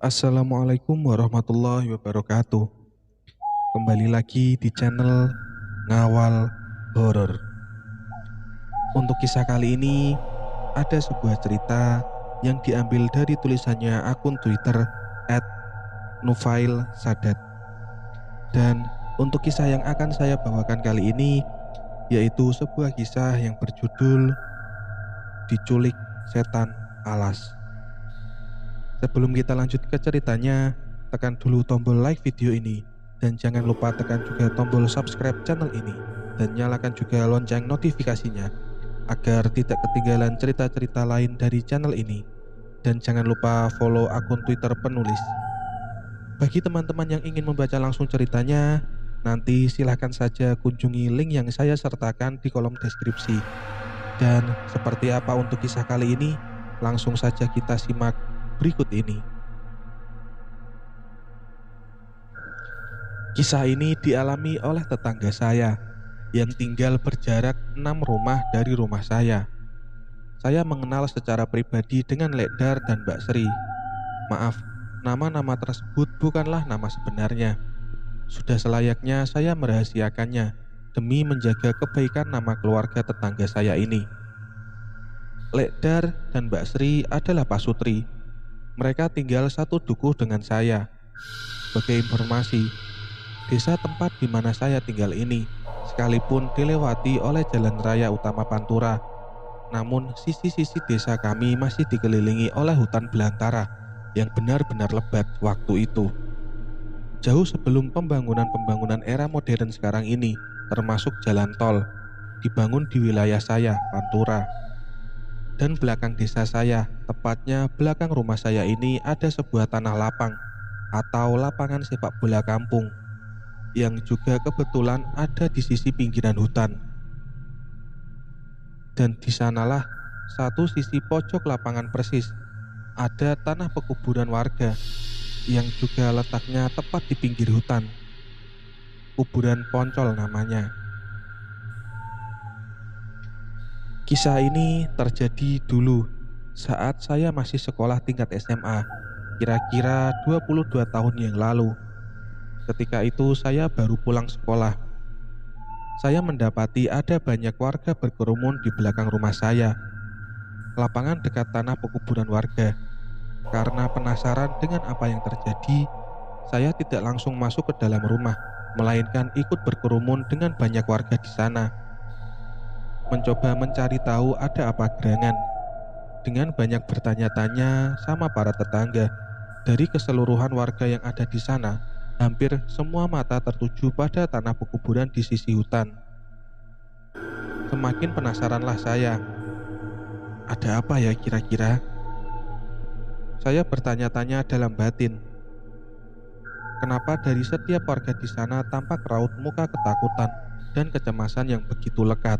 Assalamualaikum warahmatullahi wabarakatuh. Kembali lagi di channel Ngawal Horor. Untuk kisah kali ini ada sebuah cerita yang diambil dari tulisannya akun Twitter @nufailsadat. Dan untuk kisah yang akan saya bawakan kali ini yaitu sebuah kisah yang berjudul Diculik Setan Alas. Sebelum kita lanjut ke ceritanya, tekan dulu tombol like video ini dan jangan lupa tekan juga tombol subscribe channel ini dan nyalakan juga lonceng notifikasinya agar tidak ketinggalan cerita-cerita lain dari channel ini. Dan jangan lupa follow akun Twitter penulis. Bagi teman-teman yang ingin membaca langsung ceritanya, nanti silahkan saja kunjungi link yang saya sertakan di kolom deskripsi. Dan seperti apa untuk kisah kali ini, langsung saja kita simak berikut ini. Kisah ini dialami oleh tetangga saya yang tinggal berjarak 6 rumah dari rumah saya. Saya mengenal secara pribadi dengan Lekdar dan Mbak Sri. Maaf, nama-nama tersebut bukanlah nama sebenarnya. Sudah selayaknya saya merahasiakannya demi menjaga kebaikan nama keluarga tetangga saya ini. Lekdar dan Mbak Sri adalah pasutri. Mereka tinggal satu dukuh dengan saya. Sebagai informasi, desa tempat di mana saya tinggal ini sekalipun dilewati oleh jalan raya utama Pantura, namun sisi-sisi desa kami masih dikelilingi oleh hutan belantara yang benar-benar lebat waktu itu. Jauh sebelum pembangunan-pembangunan era modern sekarang ini, termasuk jalan tol, dibangun di wilayah saya, Pantura. Dan belakang desa saya, tepatnya belakang rumah saya ini ada sebuah tanah lapang atau lapangan sepak bola kampung yang juga kebetulan ada di sisi pinggiran hutan. Dan di sanalah satu sisi pojok lapangan persis ada tanah pekuburan warga yang juga letaknya tepat di pinggir hutan. Kuburan Poncol namanya. Kisah ini terjadi dulu saat saya masih sekolah tingkat SMA, kira-kira 22 tahun yang lalu. Ketika itu saya baru pulang sekolah. Saya mendapati ada banyak warga berkerumun di belakang rumah saya, lapangan dekat tanah pekuburan warga. Karena penasaran dengan apa yang terjadi, saya tidak langsung masuk ke dalam rumah, melainkan ikut berkerumun dengan banyak warga di sana. Mencoba mencari tahu ada apa gerangan. Dengan banyak bertanya-tanya sama para tetangga, dari keseluruhan warga yang ada di sana, hampir semua mata tertuju pada tanah pekuburan di sisi hutan. Semakin penasaranlah saya. Ada apa ya kira-kira? Saya bertanya-tanya dalam batin. Kenapa dari setiap warga di sana tampak raut muka ketakutan dan kecemasan yang begitu lekat?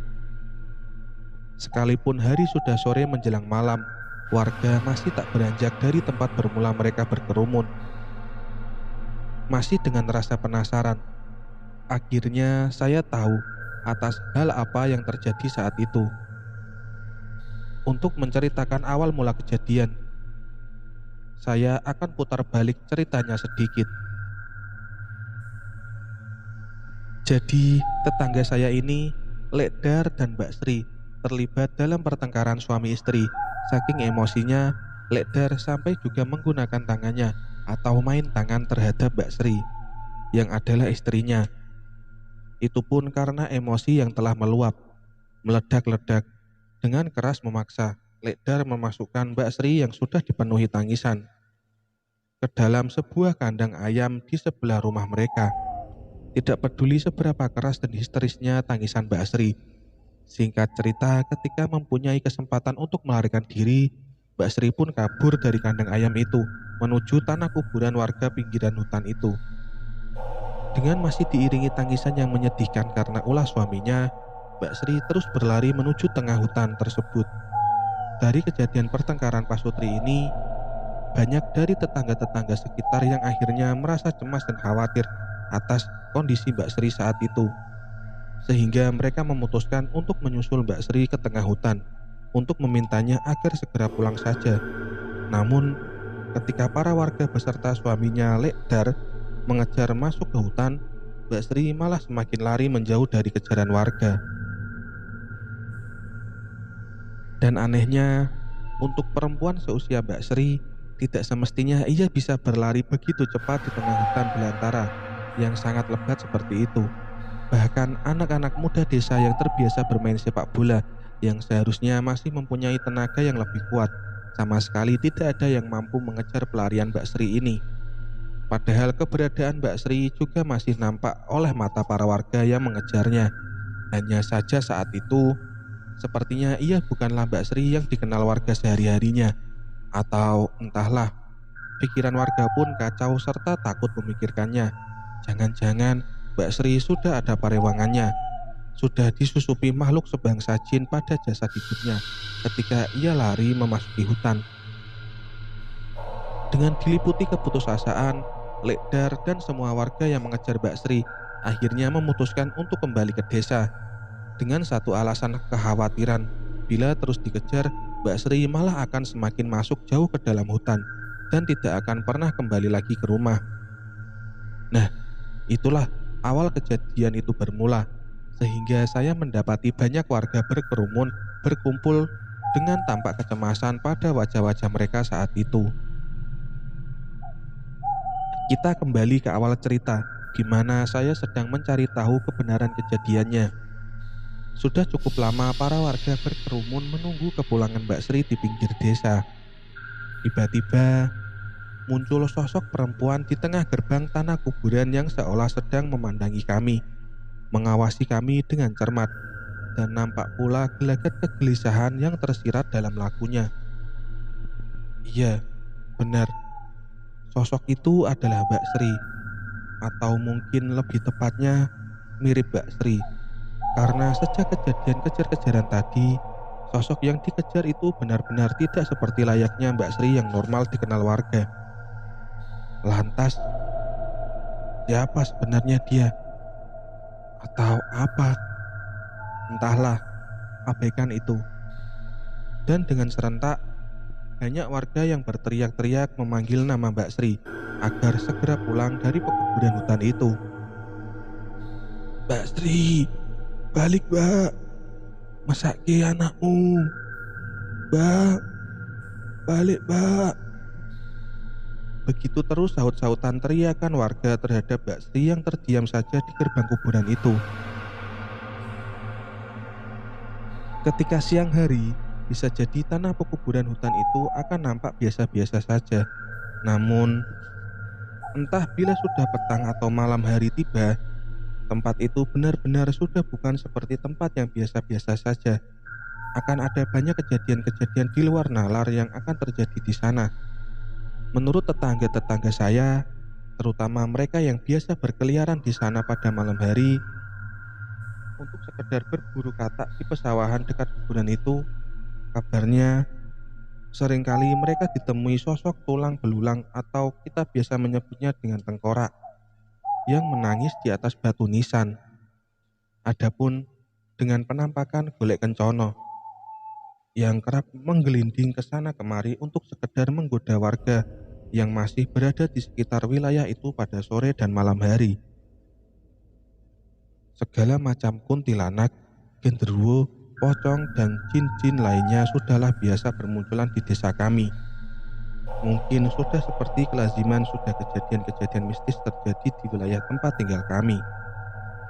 Sekalipun hari sudah sore menjelang malam, warga masih tak beranjak dari tempat bermula mereka berkerumun. Masih dengan rasa penasaran, akhirnya saya tahu atas hal apa yang terjadi saat itu. Untuk menceritakan awal mula kejadian, saya akan putar balik ceritanya sedikit. Jadi, tetangga saya ini, Lekdar dan Mbak Sri, terlibat dalam pertengkaran suami istri. Saking emosinya, Lekdar sampai juga menggunakan tangannya atau main tangan terhadap Mbak Sri, yang adalah istrinya. Itu pun karena emosi yang telah meluap, meledak-ledak. Dengan keras memaksa, Lekdar memasukkan Mbak Sri yang sudah dipenuhi tangisan ke dalam sebuah kandang ayam di sebelah rumah mereka. Tidak peduli seberapa keras dan histerisnya tangisan Mbak Sri. Singkat cerita, ketika mempunyai kesempatan untuk melarikan diri, Mbak Sri pun kabur dari kandang ayam itu menuju tanah kuburan warga pinggiran hutan itu. Dengan masih diiringi tangisan yang menyedihkan karena ulah suaminya, Mbak Sri terus berlari menuju tengah hutan tersebut. Dari kejadian pertengkaran pasutri ini, banyak dari tetangga-tetangga sekitar yang akhirnya merasa cemas dan khawatir atas kondisi Mbak Sri saat itu. Sehingga mereka memutuskan untuk menyusul Mbak Sri ke tengah hutan untuk memintanya agar segera pulang saja. Namun, Ketika para warga beserta suaminya Lekdar mengejar masuk ke hutan, Mbak Sri malah semakin lari menjauh dari kejaran warga. Dan anehnya, untuk perempuan seusia Mbak Sri, tidak semestinya ia bisa berlari begitu cepat di tengah hutan belantara yang sangat lebat seperti itu. Bahkan anak-anak muda desa yang terbiasa bermain sepak bola yang seharusnya masih mempunyai tenaga yang lebih kuat, sama sekali tidak ada yang mampu mengejar pelarian Mbak Sri ini. Padahal keberadaan Mbak Sri juga masih nampak oleh mata para warga yang mengejarnya. Hanya saja saat itu, sepertinya ia bukanlah Mbak Sri yang dikenal warga sehari-harinya. Atau entahlah, pikiran warga pun kacau serta takut memikirkannya. Jangan-jangan Mbak Sri sudah ada parewangannya, sudah disusupi makhluk sebangsa jin pada jasad hidupnya ketika ia lari memasuki hutan. Dengan diliputi keputusasaan, Lekdar dan semua warga yang mengejar Mbak Sri akhirnya memutuskan untuk kembali ke desa dengan satu alasan kekhawatiran. Bila terus dikejar, Mbak Sri malah akan semakin masuk jauh ke dalam hutan dan tidak akan pernah kembali lagi ke rumah. Nah, itulah awal kejadian itu bermula, sehingga saya mendapati banyak warga berkerumun berkumpul dengan tampak kecemasan pada wajah-wajah mereka saat itu. Kita kembali ke awal cerita, di mana saya sedang mencari tahu kebenaran kejadiannya. Sudah cukup lama para warga berkerumun menunggu kepulangan Mbak Sri di pinggir desa. Tiba-tiba muncul sosok perempuan di tengah gerbang tanah kuburan yang seolah sedang memandangi kami, mengawasi kami dengan cermat, dan nampak pula gelagat kegelisahan yang tersirat dalam lakunya. Iya, benar. Sosok itu adalah Mbak Sri, atau mungkin lebih tepatnya mirip Mbak Sri. Karena sejak kejadian kejar-kejaran tadi, sosok yang dikejar itu benar-benar tidak seperti layaknya Mbak Sri yang normal dikenal warga. Lantas, siapa sebenarnya dia? Atau apa? Entahlah, abaikan itu. Dan dengan serentak, banyak warga yang berteriak-teriak memanggil nama Mbak Sri agar segera pulang dari pekuburan hutan itu. Mbak Sri, balik Mbak, mesake anakmu. Mbak, balik Mbak. Begitu terus saut-sautan teriakan warga terhadap Mbak Sri yang terdiam saja di gerbang kuburan itu. Ketika siang hari, bisa jadi tanah pekuburan hutan itu akan nampak biasa-biasa saja. Namun, entah bila sudah petang atau malam hari tiba, tempat itu benar-benar sudah bukan seperti tempat yang biasa-biasa saja. Akan ada banyak kejadian-kejadian di luar nalar yang akan terjadi di sana. Menurut tetangga-tetangga saya, terutama mereka yang biasa berkeliaran di sana pada malam hari, untuk sekedar berburu katak di pesawahan dekat kuburan itu, kabarnya seringkali mereka ditemui sosok tulang belulang atau kita biasa menyebutnya dengan tengkorak yang menangis di atas batu nisan. Adapun dengan penampakan golek kencono yang kerap menggelinding ke sana kemari untuk sekedar menggoda warga yang masih berada di sekitar wilayah itu pada sore dan malam hari. Segala macam kuntilanak, genderuwo, pocong, dan jin-jin lainnya sudahlah biasa bermunculan di desa kami. Mungkin sudah seperti kelaziman sudah kejadian-kejadian mistis terjadi di wilayah tempat tinggal kami.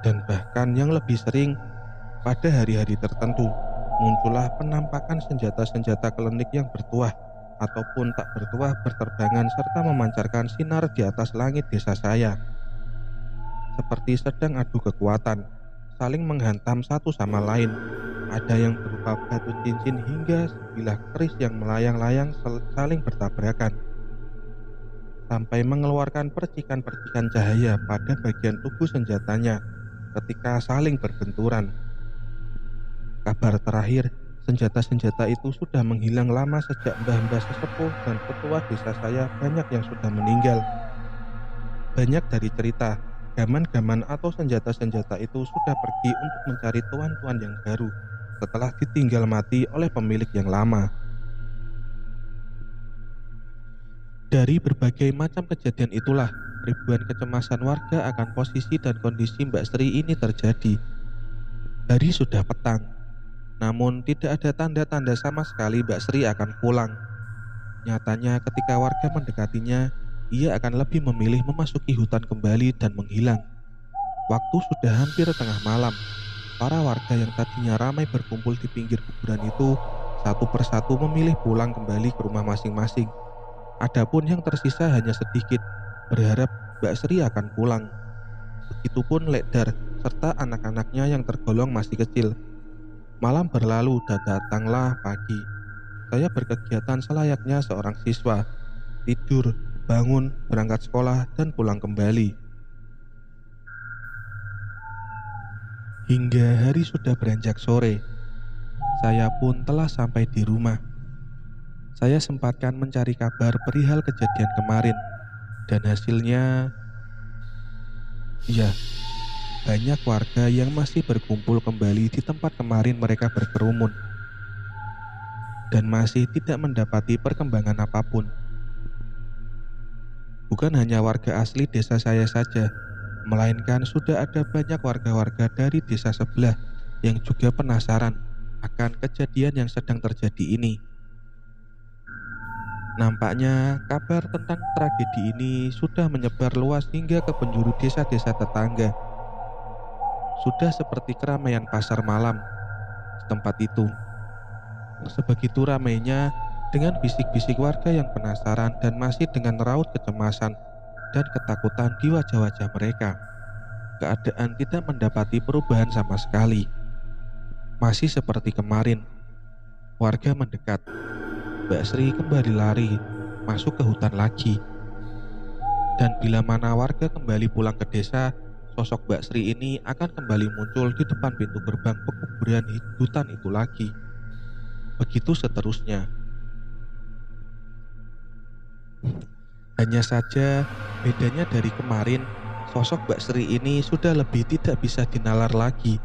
Dan bahkan yang lebih sering, pada hari-hari tertentu, muncullah penampakan senjata-senjata klinik yang bertuah ataupun tak bertuah berterbangan serta memancarkan sinar di atas langit desa saya. Seperti sedang adu kekuatan, saling menghantam satu sama lain. Ada yang berupa batu cincin hingga sebilah keris yang melayang-layang saling bertabrakan, sampai mengeluarkan percikan-percikan cahaya pada bagian tubuh senjatanya ketika saling berbenturan. Kabar terakhir, senjata-senjata itu sudah menghilang lama sejak mbah-mbah sesepuh dan petua desa saya banyak yang sudah meninggal. Banyak dari cerita, gaman-gaman atau senjata-senjata itu sudah pergi untuk mencari tuan-tuan yang baru setelah ditinggal mati oleh pemilik yang lama. Dari berbagai macam kejadian itulah, ribuan kecemasan warga akan posisi dan kondisi Mbak Sri ini terjadi. Hari sudah petang, namun tidak ada tanda-tanda sama sekali Mbak Sri akan pulang. Nyatanya ketika warga mendekatinya, ia akan lebih memilih memasuki hutan kembali dan menghilang. Waktu sudah hampir tengah malam. Para warga yang tadinya ramai berkumpul di pinggir kuburan itu satu persatu memilih pulang kembali ke rumah masing-masing. Adapun yang tersisa hanya sedikit, berharap Mbak Sri akan pulang. Begitupun Lekdar serta anak-anaknya yang tergolong masih kecil. Malam berlalu dan datanglah pagi. Saya berkegiatan selayaknya seorang siswa, tidur, bangun, berangkat sekolah, dan pulang kembali. Hingga hari sudah beranjak sore, saya pun telah sampai di rumah. Saya sempatkan mencari kabar perihal kejadian kemarin, dan hasilnya, ya, banyak warga yang masih berkumpul kembali di tempat kemarin mereka berkerumun, dan masih tidak mendapati perkembangan apapun. Bukan hanya warga asli desa saya saja, melainkan sudah ada banyak warga-warga dari desa sebelah yang juga penasaran akan kejadian yang sedang terjadi ini. Nampaknya kabar tentang tragedi ini sudah menyebar luas hingga ke penjuru desa-desa tetangga. Sudah seperti keramaian pasar malam di tempat itu. Sebegitu ramainya dengan bisik-bisik warga yang penasaran dan masih dengan raut kecemasan dan ketakutan di wajah-wajah mereka. Keadaan tidak mendapati perubahan sama sekali. Masih seperti kemarin. Warga mendekat. Mbak Sri kembali lari, masuk ke hutan lagi. Dan bila mana warga kembali pulang ke desa, sosok Mbak Sri ini akan kembali muncul di depan pintu gerbang pekuburan hutan itu lagi. Begitu seterusnya. Hanya saja bedanya dari kemarin, sosok Mbak Sri ini sudah lebih tidak bisa dinalar lagi.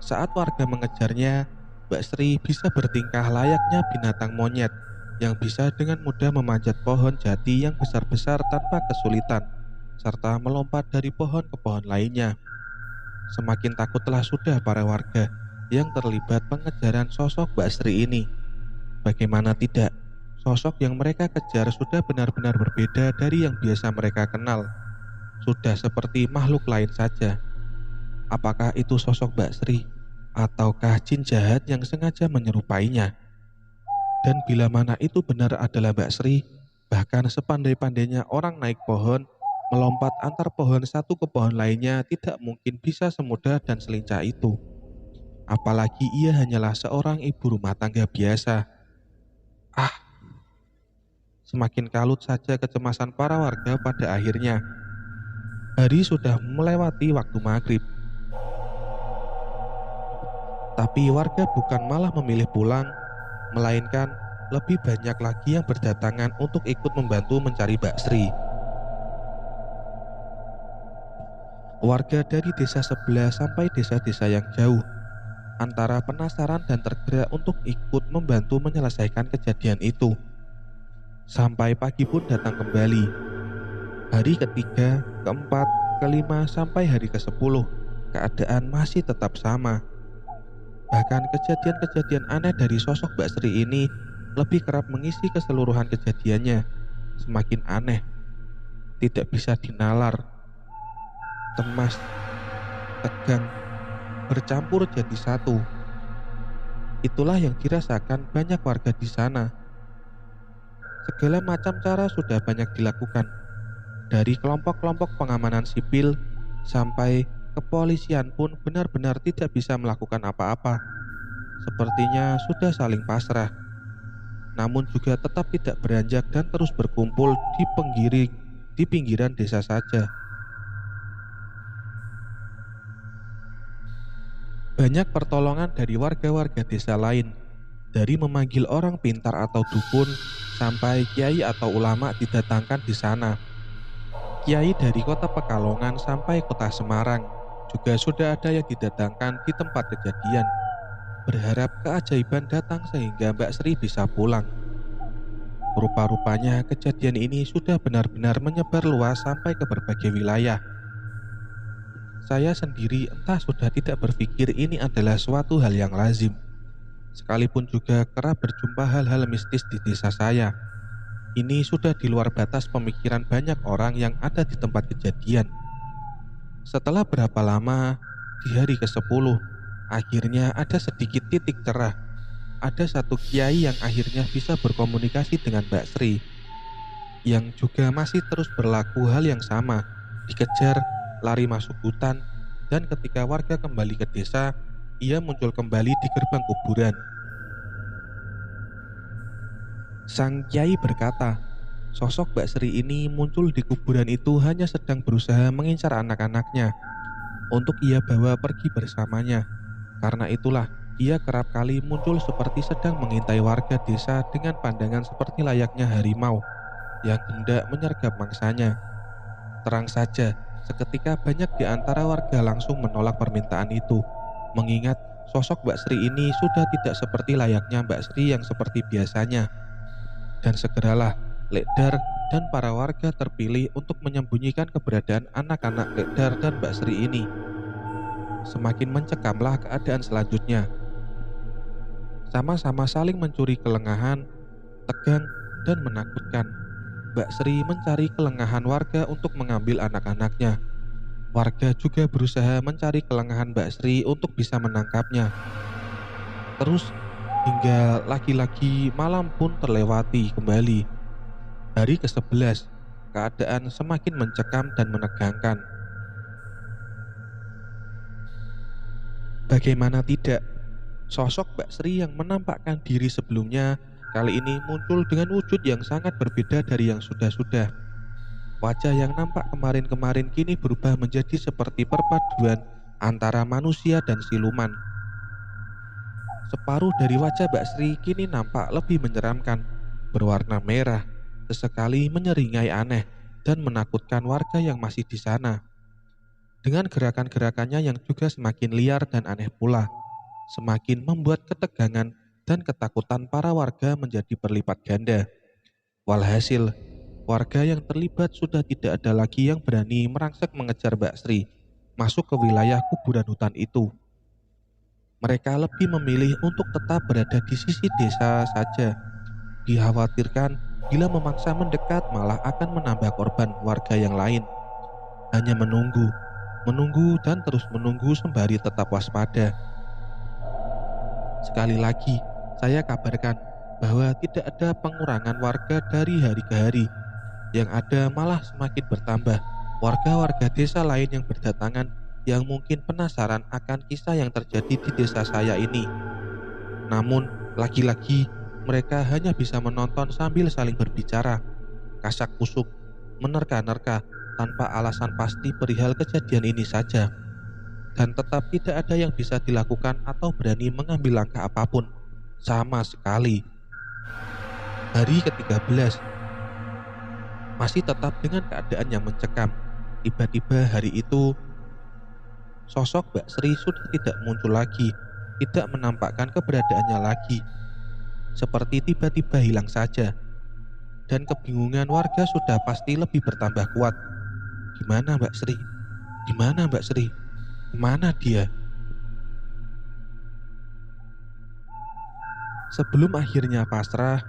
Saat warga mengejarnya, Mbak Sri bisa bertingkah layaknya binatang monyet yang bisa dengan mudah memanjat pohon jati yang besar-besar tanpa kesulitan, serta melompat dari pohon ke pohon lainnya. Semakin takutlah sudah para warga yang terlibat pengejaran sosok Mbak Sri ini. Bagaimana tidak, sosok yang mereka kejar sudah benar-benar berbeda dari yang biasa mereka kenal. Sudah seperti makhluk lain saja. Apakah itu sosok Mbak Sri, ataukah jin jahat yang sengaja menyerupainya? Dan bila mana itu benar adalah Mbak Sri, bahkan sepandai-pandainya orang naik pohon, melompat antar pohon satu ke pohon lainnya tidak mungkin bisa semudah dan selincah itu. Apalagi ia hanyalah seorang ibu rumah tangga biasa. Semakin kalut saja kecemasan para warga pada akhirnya. Hari sudah melewati waktu maghrib. Tapi warga bukan malah memilih pulang, melainkan lebih banyak lagi yang berdatangan untuk ikut membantu mencari Mbak Sri. Warga dari desa sebelah sampai desa-desa yang jauh, antara penasaran dan tergerak untuk ikut membantu menyelesaikan kejadian itu. Sampai pagi pun datang kembali. Hari ketiga, keempat, kelima, sampai hari ke-10, keadaan masih tetap sama. Bahkan kejadian-kejadian aneh dari sosok Mbak Sri ini lebih kerap mengisi keseluruhan kejadiannya. Semakin aneh, tidak bisa dinalar, cemas, tegang, bercampur jadi satu. Itulah yang dirasakan banyak warga di sana. Segala macam cara sudah banyak dilakukan, dari kelompok-kelompok pengamanan sipil sampai kepolisian pun benar-benar tidak bisa melakukan apa-apa. Sepertinya sudah saling pasrah, namun juga tetap tidak beranjak dan terus berkumpul di pinggiran desa saja. Banyak pertolongan dari warga-warga desa lain, dari memanggil orang pintar atau dukun, sampai kiai atau ulama didatangkan di sana. Kiai dari kota Pekalongan sampai kota Semarang juga sudah ada yang didatangkan di tempat kejadian, berharap keajaiban datang sehingga Mbak Sri bisa pulang. Rupa-rupanya kejadian ini sudah benar-benar menyebar luas sampai ke berbagai wilayah. Saya sendiri entah sudah tidak berpikir ini adalah suatu hal yang lazim. Sekalipun juga kerap berjumpa hal-hal mistis di desa saya, ini sudah di luar batas pemikiran banyak orang yang ada di tempat kejadian. Setelah berapa lama, di hari ke-10, akhirnya ada sedikit titik cerah. Ada satu kiai yang akhirnya bisa berkomunikasi dengan Mbak Sri, yang juga masih terus berlaku hal yang sama, dikejar, lari masuk hutan, dan ketika warga kembali ke desa, ia muncul kembali di gerbang kuburan. Sang kiai berkata, sosok Mbak Sri ini muncul di kuburan itu hanya sedang berusaha mengincar anak-anaknya untuk ia bawa pergi bersamanya. Karena itulah ia kerap kali muncul seperti sedang mengintai warga desa dengan pandangan seperti layaknya harimau yang hendak menyergap mangsanya. Terang saja, seketika banyak di antara warga langsung menolak permintaan itu, mengingat sosok Mbak Sri ini sudah tidak seperti layaknya Mbak Sri yang seperti biasanya. Dan segeralah Lekdar dan para warga terpilih untuk menyembunyikan keberadaan anak-anak Lekdar dan Mbak Sri ini. Semakin mencekamlah keadaan selanjutnya. Sama-sama saling mencuri kelengahan, tegang, dan menakutkan. Mbak Sri mencari kelengahan warga untuk mengambil anak-anaknya. Warga juga berusaha mencari kelengahan Mbak Sri untuk bisa menangkapnya. Terus hingga lagi-lagi malam pun terlewati kembali. Hari ke-11, keadaan semakin mencekam dan menegangkan. Bagaimana tidak, sosok Mbak Sri yang menampakkan diri sebelumnya kali ini muncul dengan wujud yang sangat berbeda dari yang sudah-sudah. Wajah yang nampak kemarin-kemarin kini berubah menjadi seperti perpaduan antara manusia dan siluman. Separuh dari wajah Mbak Sri kini nampak lebih menyeramkan, berwarna merah, sesekali menyeringai aneh dan menakutkan warga yang masih di sana. Dengan gerakan-gerakannya yang juga semakin liar dan aneh pula, semakin membuat ketegangan dan ketakutan para warga menjadi berlipat ganda. Walhasil, warga yang terlibat sudah tidak ada lagi yang berani merangsek mengejar Mbak Sri masuk ke wilayah kuburan hutan itu. Mereka lebih memilih untuk tetap berada di sisi desa saja. Dikhawatirkan bila memaksa mendekat malah akan menambah korban warga yang lain. Hanya menunggu dan terus menunggu sembari tetap waspada. Sekali lagi, saya kabarkan bahwa tidak ada pengurangan warga dari hari ke hari. Yang ada malah semakin bertambah warga-warga desa lain yang berdatangan yang mungkin penasaran akan kisah yang terjadi di desa saya ini. Namun, lagi-lagi mereka hanya bisa menonton sambil saling berbicara, kasak kusuk, menerka-nerka tanpa alasan pasti perihal kejadian ini saja. Dan tetap tidak ada yang bisa dilakukan atau berani mengambil langkah apapun sama sekali. Hari ke-13 masih tetap dengan keadaan yang mencekam. Tiba-tiba hari itu sosok Mbak Sri sudah tidak muncul lagi, tidak menampakkan keberadaannya lagi. Seperti tiba-tiba hilang saja. Dan kebingungan warga sudah pasti lebih bertambah kuat. Gimana Mbak Sri? Gimana Mbak Sri? Kemana dia? Sebelum akhirnya pasrah,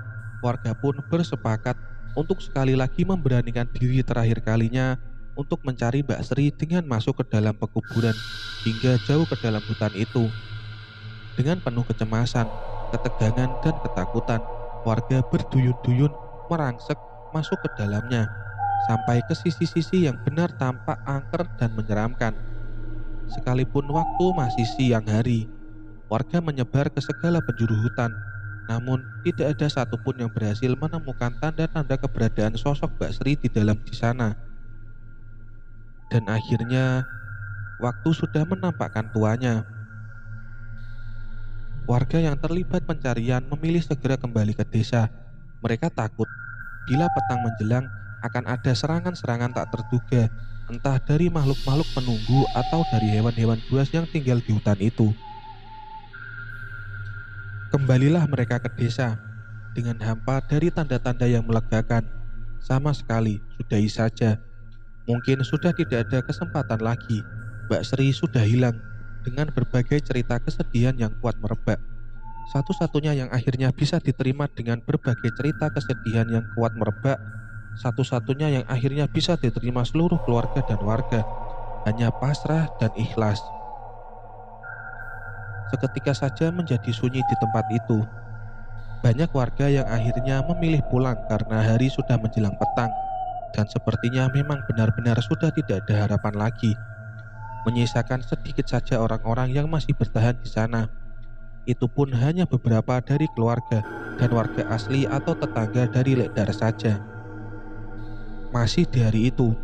warga pun bersepakat untuk sekali lagi memberanikan diri terakhir kalinya untuk mencari Mbak Sri dengan masuk ke dalam pekuburan hingga jauh ke dalam hutan itu. Dengan penuh kecemasan, ketegangan, dan ketakutan, warga berduyun-duyun merangsek masuk ke dalamnya sampai ke sisi-sisi yang benar tampak angker dan menyeramkan. Sekalipun waktu masih siang hari, warga menyebar ke segala penjuru hutan, namun tidak ada satupun yang berhasil menemukan tanda-tanda keberadaan sosok Mbak Sri di sana. Dan akhirnya, waktu sudah menampakkan tuanya. Warga yang terlibat pencarian memilih segera kembali ke desa. Mereka takut bila petang menjelang akan ada serangan-serangan tak terduga, entah dari makhluk-makhluk penunggu atau dari hewan-hewan buas yang tinggal di hutan itu. Kembalilah mereka ke desa. dengan hampa dari tanda-tanda yang melegakan. Sama sekali, sudahi saja. Mungkin sudah tidak ada kesempatan lagi. Mbak Sri sudah hilang dengan berbagai cerita kesedihan yang kuat merebak. Satu-satunya yang akhirnya bisa diterima dengan berbagai cerita kesedihan yang kuat merebak, satu-satunya yang akhirnya bisa diterima seluruh keluarga dan warga, hanya pasrah dan ikhlas. Seketika saja menjadi sunyi di tempat itu. Banyak warga yang akhirnya memilih pulang karena hari sudah menjelang petang, dan sepertinya memang benar-benar sudah tidak ada harapan lagi. Menyisakan sedikit saja orang-orang yang masih bertahan di sana. Itu pun hanya beberapa dari keluarga dan warga asli atau tetangga dari Lekdar saja. Masih di hari itu,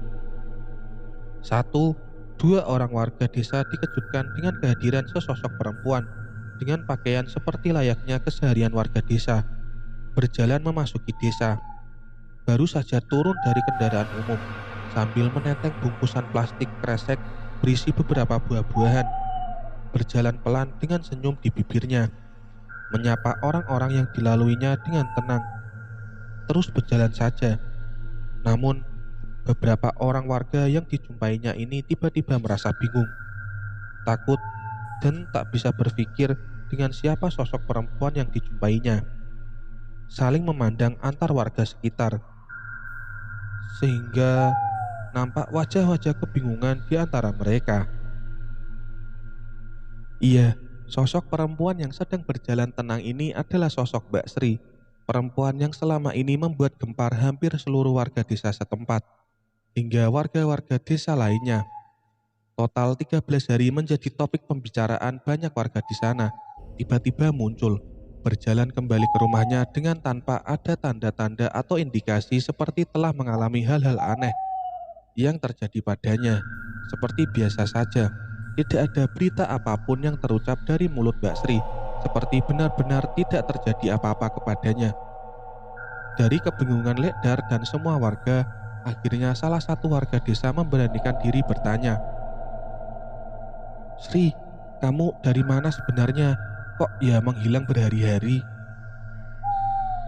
dua orang warga desa dikejutkan dengan kehadiran sesosok perempuan dengan pakaian seperti layaknya keseharian warga desa, berjalan memasuki desa. Baru saja turun dari kendaraan umum sambil menenteng bungkusan plastik kresek berisi beberapa buah-buahan, berjalan pelan dengan senyum di bibirnya, menyapa orang-orang yang dilaluinya dengan tenang, terus berjalan saja. Namun, beberapa orang warga yang dijumpainya ini tiba-tiba merasa bingung, takut, dan tak bisa berpikir dengan siapa sosok perempuan yang dijumpainya. Saling memandang antar warga sekitar, sehingga nampak wajah-wajah kebingungan di antara mereka. Iya, sosok perempuan yang sedang berjalan tenang ini adalah sosok Mbak Sri, perempuan yang selama ini membuat gempar hampir seluruh warga desa setempat, hingga warga-warga desa lainnya. Total 13 hari menjadi topik pembicaraan banyak warga di sana. Tiba-tiba muncul, berjalan kembali ke rumahnya dengan tanpa ada tanda-tanda atau indikasi seperti telah mengalami hal-hal aneh yang terjadi padanya. Seperti biasa saja, tidak ada berita apapun yang terucap dari mulut Mbak Sri, seperti benar-benar tidak terjadi apa-apa kepadanya. Dari kebingungan Lekdar dan semua warga, akhirnya salah satu warga desa memberanikan diri bertanya, "Sri, kamu dari mana sebenarnya? Kok ya menghilang berhari-hari?"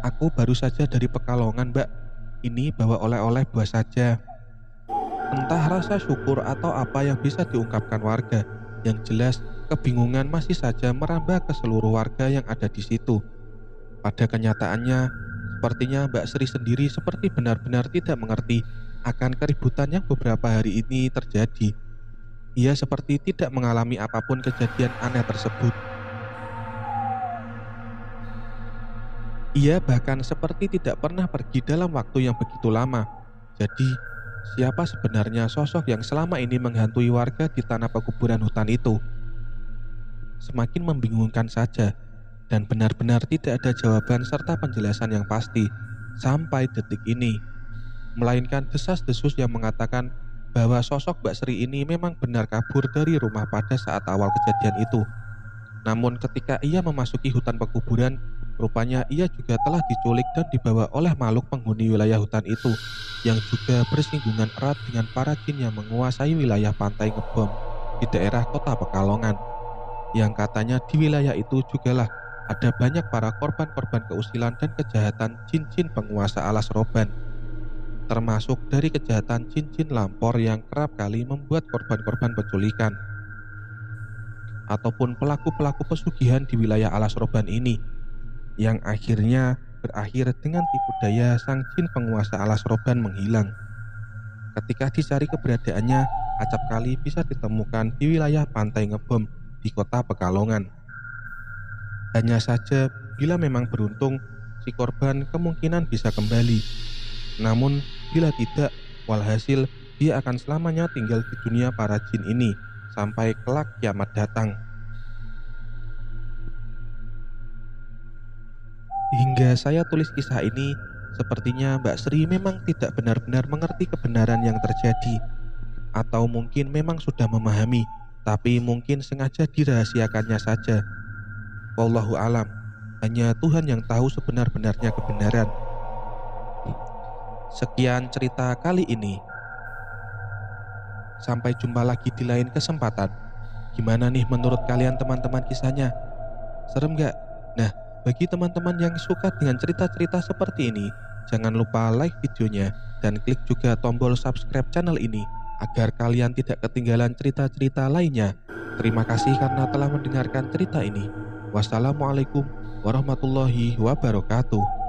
"Aku baru saja dari Pekalongan, Mbak. Ini bawa oleh-oleh buah saja." Entah rasa syukur atau apa yang bisa diungkapkan warga, yang jelas kebingungan masih saja merambah ke seluruh warga yang ada di situ. Pada kenyataannya, sepertinya Mbak Sri sendiri seperti benar-benar tidak mengerti akan keributan yang beberapa hari ini terjadi. Ia seperti tidak mengalami apapun kejadian aneh tersebut. Ia bahkan seperti tidak pernah pergi dalam waktu yang begitu lama. Jadi, siapa sebenarnya sosok yang selama ini menghantui warga di tanah pekuburan hutan itu? Semakin membingungkan saja, dan benar-benar tidak ada jawaban serta penjelasan yang pasti sampai detik ini. Melainkan desas-desus yang mengatakan bahwa sosok Mbak Sri ini memang benar kabur dari rumah pada saat awal kejadian itu. Namun ketika ia memasuki hutan pekuburan, rupanya ia juga telah diculik dan dibawa oleh makhluk penghuni wilayah hutan itu, yang juga bersinggungan erat dengan para jin yang menguasai wilayah pantai Ngebom di daerah kota Pekalongan. Yang katanya di wilayah itu jugalah ada banyak para korban-korban keusilan dan kejahatan jin-jin penguasa alas roban, termasuk dari kejahatan jin-jin lampor yang kerap kali membuat korban-korban penculikan ataupun pelaku-pelaku pesugihan di wilayah alas roban ini, yang akhirnya berakhir dengan tipu daya sang jin penguasa alas roban menghilang. Ketika dicari keberadaannya, acap kali bisa ditemukan di wilayah pantai Ngebom di kota Pekalongan. Hanya saja bila memang beruntung, si korban kemungkinan bisa kembali. Namun bila tidak, walhasil dia akan selamanya tinggal di dunia para jin ini sampai kelak kiamat datang. Hingga saya tulis kisah ini, sepertinya Mbak Sri memang tidak benar-benar mengerti kebenaran yang terjadi, atau mungkin memang sudah memahami, tapi mungkin sengaja dirahasiakannya saja. Wallahu alam, hanya Tuhan yang tahu sebenar-benarnya kebenaran. Sekian cerita kali ini. Sampai jumpa lagi di lain kesempatan. Gimana nih menurut kalian teman-teman kisahnya? Serem gak? Nah, Bagi teman-teman yang suka dengan cerita-cerita seperti ini, jangan lupa like videonya dan klik juga tombol subscribe channel ini agar kalian tidak ketinggalan cerita-cerita lainnya. Terima kasih karena telah mendengarkan cerita ini. Wassalamualaikum warahmatullahi wabarakatuh.